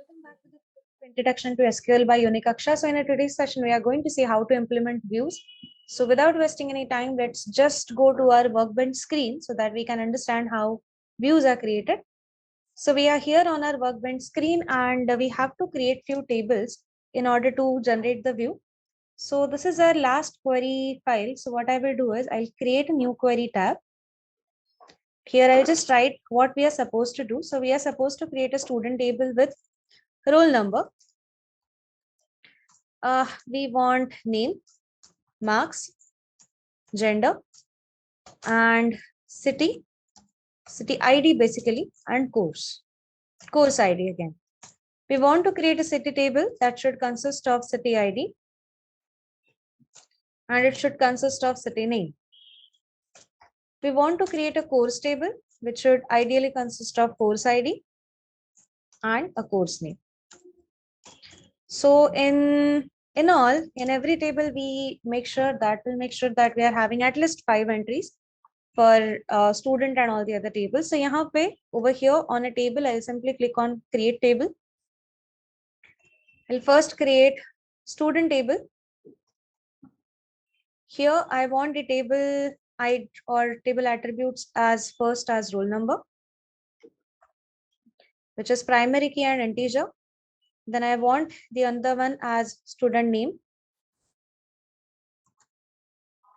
Welcome back to the Introduction to SQL by Unikaksha. So in today's session, we are going to see how to implement views. So without wasting any time, let's just go to our workbench screen so that we can understand how views are created. So we are here on our workbench screen and we have to create few tables in order to generate the view. So this is our last query file. So what I will do is I'll create a new query tab. Here I'll just write what we are supposed to do. So we are supposed to create a student table with roll number. We want name, marks, gender, and city ID basically, and course ID again. We want to create a city table that should consist of city ID and it should consist of city name. We want to create a course table which should ideally consist of course ID and a course name. So in every table we make sure that we are having at least 5 entries for student and all the other tables. So यहाँ पे over here on a table, I'll simply click on create table. I'll first create student table. Here I want the table ID or table attributes as first as roll number, which is primary key and integer. Then I want the other one as student name,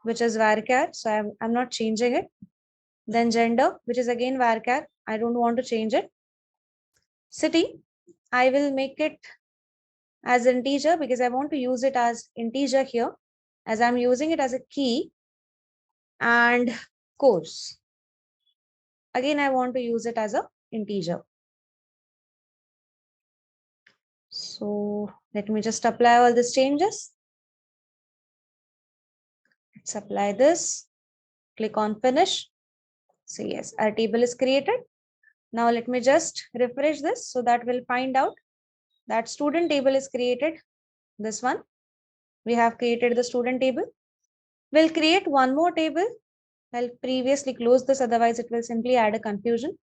which is varchar. So I'm not changing it. Then gender, which is again varchar. I don't want to change it. City, I will make it as integer because I want to use it as integer here as I'm using it as a key. And course, again I want to use it as a integer. So let me just apply all these changes. Let's apply this, click on finish. So yes, our table is created. Now let me just refresh this so that we'll find out that student table is created. This one, we have created the student table. We'll create one more table. I'll previously close this, otherwise it will simply add a confusion.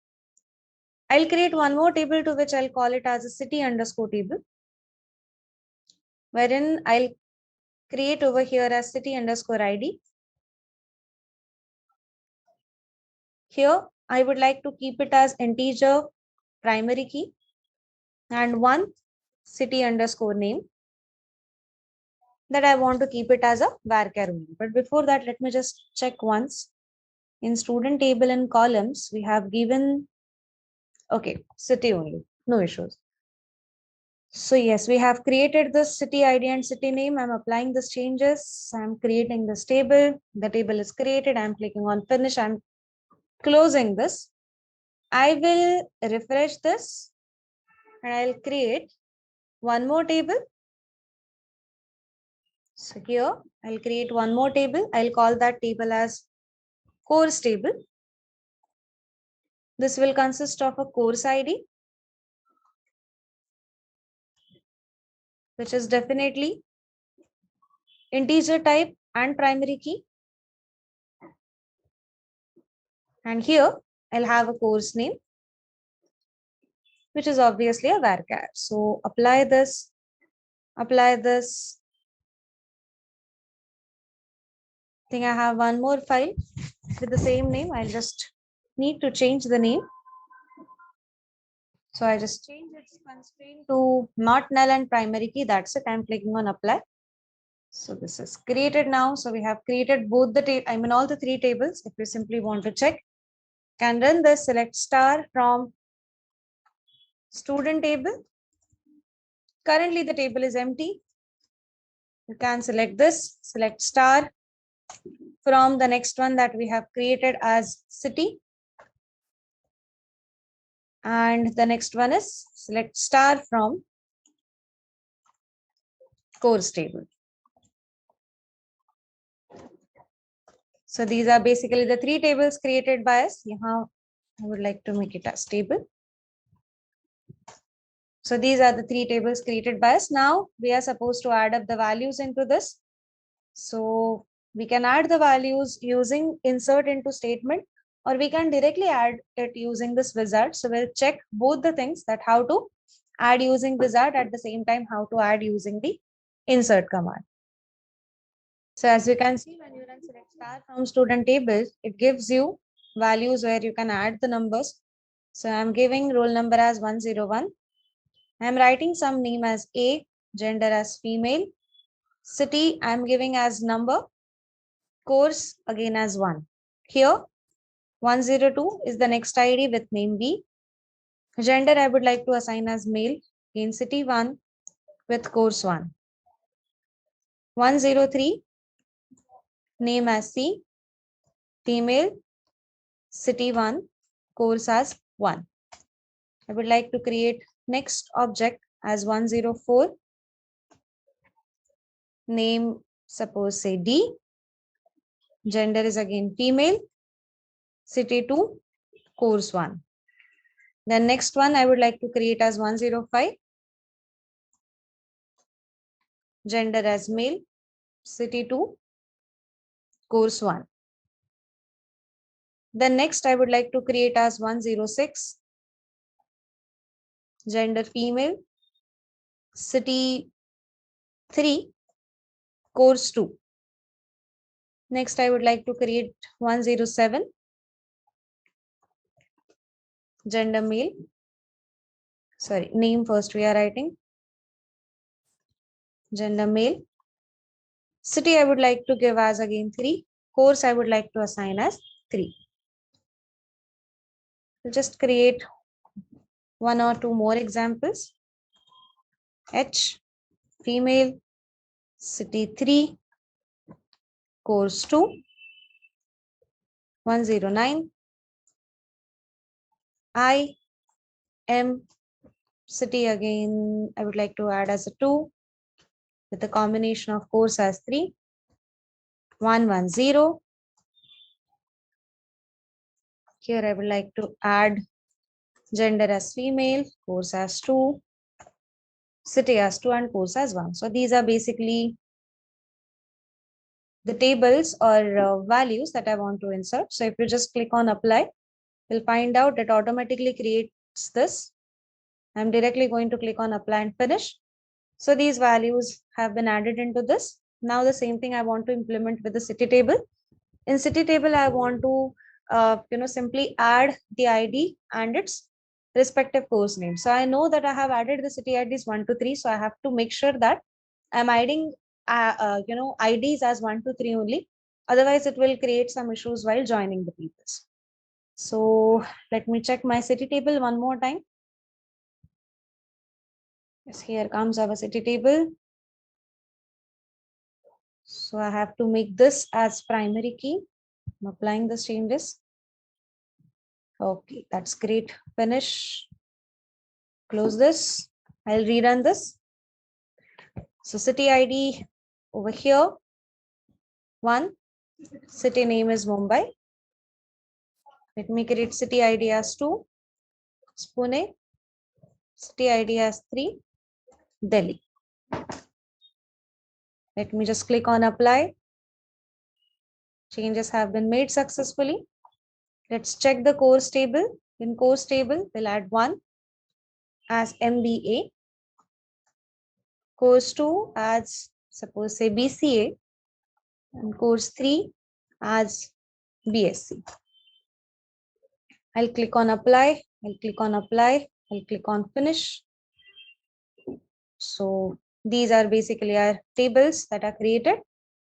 I'll create one more table to which I'll call it as a city underscore table, wherein I'll create over here as city underscore ID. Here, I would like to keep it as integer primary key and one city underscore name that I want to keep it as a varchar only. But before that, let me just check once. In student table and columns, we have given, okay, city only, no issues. So yes, we have created this city ID and city name. I'm applying these changes. I'm creating this table. The table is created. I'm clicking on finish. I'm closing this. I will refresh this and I'll create one more table. So here I'll create one more table. I'll call that table as course table. This will consist of a course ID, which is definitely integer type and primary key. And here I'll have a course name, which is obviously a varchar. So apply this. I think I have one more file with the same name. I'll just need to change the name. So I just change its constraint to not null and primary key. That's it. I'm clicking on apply. So this is created now. So we have created both the all the three tables. If you simply want to check, can run this, select star from student table. Currently the table is empty. You can select this, select star from the next one that we have created as city. And the next one is select star from course table. So these are basically the three tables created by us. Here I would like to make it as table. So these are the three tables created by us. Now we are supposed to add up the values into this. So we can add the values using insert into statement, or we can directly add it using this wizard. So we'll check both the things, that how to add using wizard, at the same time how to add using the insert command. So as you can see, when you run select star from student table, it gives you values where you can add the numbers. So I'm giving roll number as 101. I'm writing some name as A, gender as female, city I'm giving as number, course again as 1. Here 102 is the next ID with name B. Gender I would like to assign as male, again city 1 with course 1. 103 name as C, female, city 1, course as 1. I would like to create next object as 104, name suppose say D, gender is again female, city 2, course 1. Then next one I would like to create as 105, gender as male, city 2, course 1. Then next I would like to create as 106, gender female, city 3, course 2. Next I would like to create 107, gender male, sorry, name first we are writing, gender male, city I would like to give as again 3, course I would like to assign as 3. We'll just create one or two more examples. H, female, city 3, course 2, 109, I, M, city again I would like to add as a 2 with a combination of course as 3, 110. Here I would like to add gender as female, course as 2, city as 2 and course as 1. So these are basically the tables or values that I want to insert. So if you just click on apply, you'll find out it automatically creates this. I'm directly going to click on apply and finish. So these values have been added into this. Now the same thing I want to implement with the city table. In city table, I want to simply add the ID and its respective course name. So I know that I have added the city IDs 1 to 3. So I have to make sure that I'm adding IDs as 1 to 3 only. Otherwise, it will create some issues while joining the peoples. So let me check my city table one more time. Yes, here comes our city table. So I have to make this as primary key. I'm applying the changes. Okay, that's great. Finish. Close this. I'll rerun this. So city ID over here. 1. City name is Mumbai. Let me create city ID as 2. Pune. City ID as 3. Delhi. Let me just click on apply. Changes have been made successfully. Let's check the course table. In course table, we'll add 1 as MBA. Course 2 as suppose say BCA. And course 3 as BSc. I'll click on apply. I'll click on apply. I'll click on finish. So these are basically our tables that are created.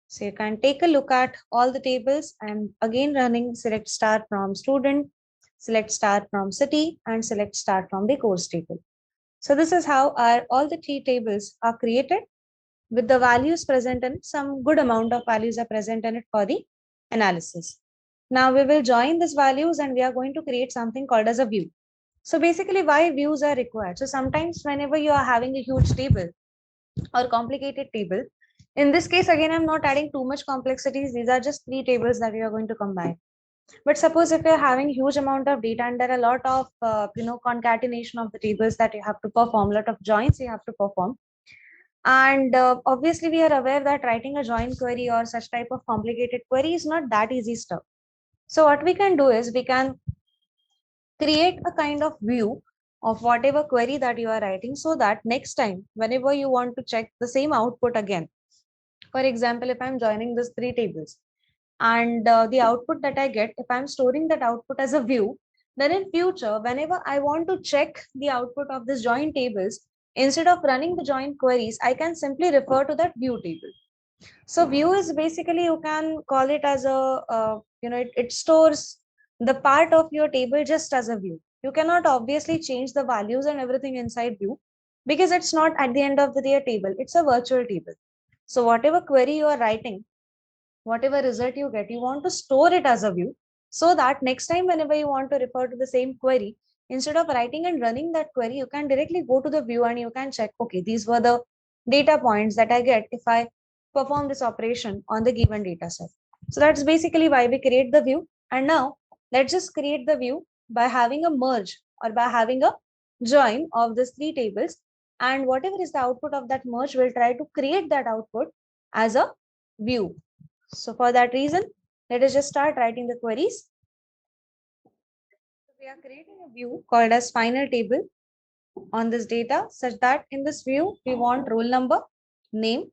So you can take a look at all the tables. I'm again running select star from student, select star from city, and select star from the course table. So this is how all the 3 tables are created with the values present in it. Some good amount of values are present in it for the analysis. Now we will join these values and we are going to create something called as a view. So basically why views are required. So sometimes whenever you are having a huge table or complicated table, in this case, again, I'm not adding too much complexities. These are just 3 tables that we are going to combine. But suppose if you're having huge amount of data and there are a lot of, concatenation of the tables that you have to perform, lot of joins you have to perform. And obviously we are aware that writing a join query or such type of complicated query is not that easy stuff. So what we can do is we can create a kind of view of whatever query that you are writing, so that next time, whenever you want to check the same output again, for example, if I'm joining these three tables and the output that I get, if I'm storing that output as a view, then in future, whenever I want to check the output of this join tables, instead of running the join queries, I can simply refer to that view table. So view is basically, you can call it as a, it stores the part of your table just as a view. You cannot obviously change the values and everything inside view, because it's not at the end of the day a table, it's a virtual table. So whatever query you are writing, whatever result you get, you want to store it as a view, so that next time whenever you want to refer to the same query, instead of writing and running that query, you can directly go to the view and you can check, okay, these were the data points that I get if I perform this operation on the given data set. So that's basically why we create the view. And now let's just create the view by having a merge or by having a join of these three tables, and whatever is the output of that merge, we'll try to create that output as a view. So for that reason, let us just start writing the queries. We are creating a view called as final table on this data, such that in this view, we want roll number, name,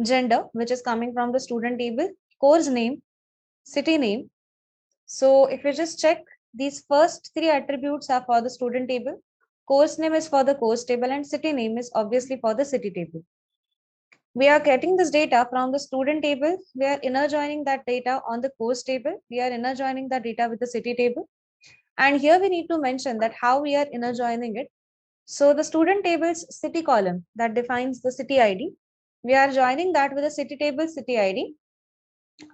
gender, which is coming from the student table, course name, city name. So if you just check, these first three attributes are for the student table, course name is for the course table, and city name is obviously for the city table. We are getting this data from the student table. We are inner joining that data on the course table. We are inner joining that data with the city table. And here we need to mention that how we are inner joining it. So the student table's city column that defines the city ID, we are joining that with the city table city ID,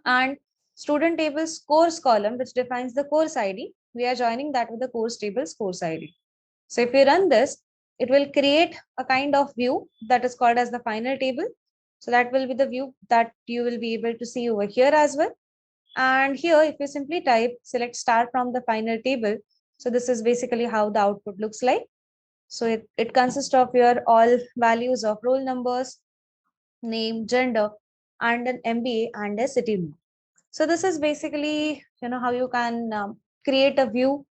and student table's course column, which defines the course ID, we are joining that with the course table's course ID. So if we run this, it will create a kind of view that is called as the final table. So that will be the view that you will be able to see over here as well. And here, if you simply type, select start from the final table. So this is basically how the output looks like. So it consists of your all values of roll numbers, name, gender, and an MBA and a city name. So this is basically, how you can create a view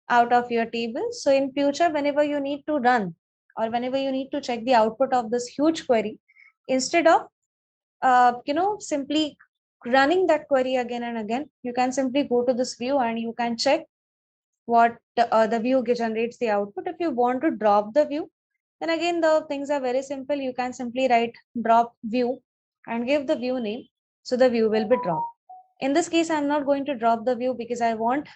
out of your table. So in future, whenever you need to run or whenever you need to check the output of this huge query, instead of simply running that query again and again, you can simply go to this view and you can check what the view generates the output. If you want to drop the view, then again the things are very simple. You can simply write drop view and give the view name, so the view will be dropped. In this case, I'm not going to drop the view because I want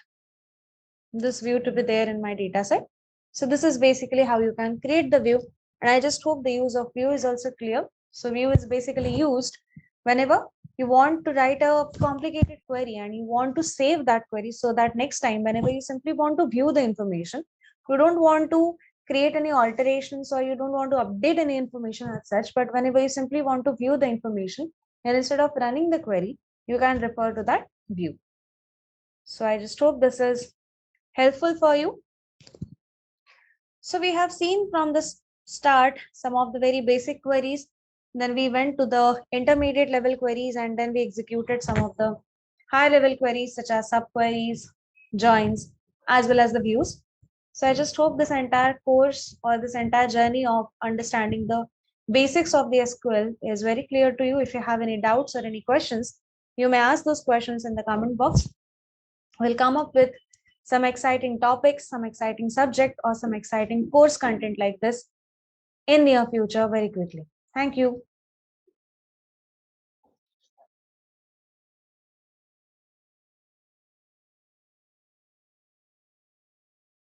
this view to be there in my data set. So this is basically how you can create the view. And I just hope the use of view is also clear. So view is basically used whenever you want to write a complicated query and you want to save that query, so that next time, whenever you simply want to view the information, you don't want to create any alterations or you don't want to update any information as such, but whenever you simply want to view the information, and instead of running the query, you can refer to that view. So I just hope this is helpful for you. So we have seen from the start some of the very basic queries. Then we went to the intermediate level queries, and then we executed some of the high level queries such as subqueries, joins, as well as the views. So I just hope this entire course or this entire journey of understanding the basics of the SQL is very clear to you. If you have any doubts or any questions, you may ask those questions in the comment box. We'll come up with some exciting topics, some exciting subject, or some exciting course content like this in near future very quickly. Thank you.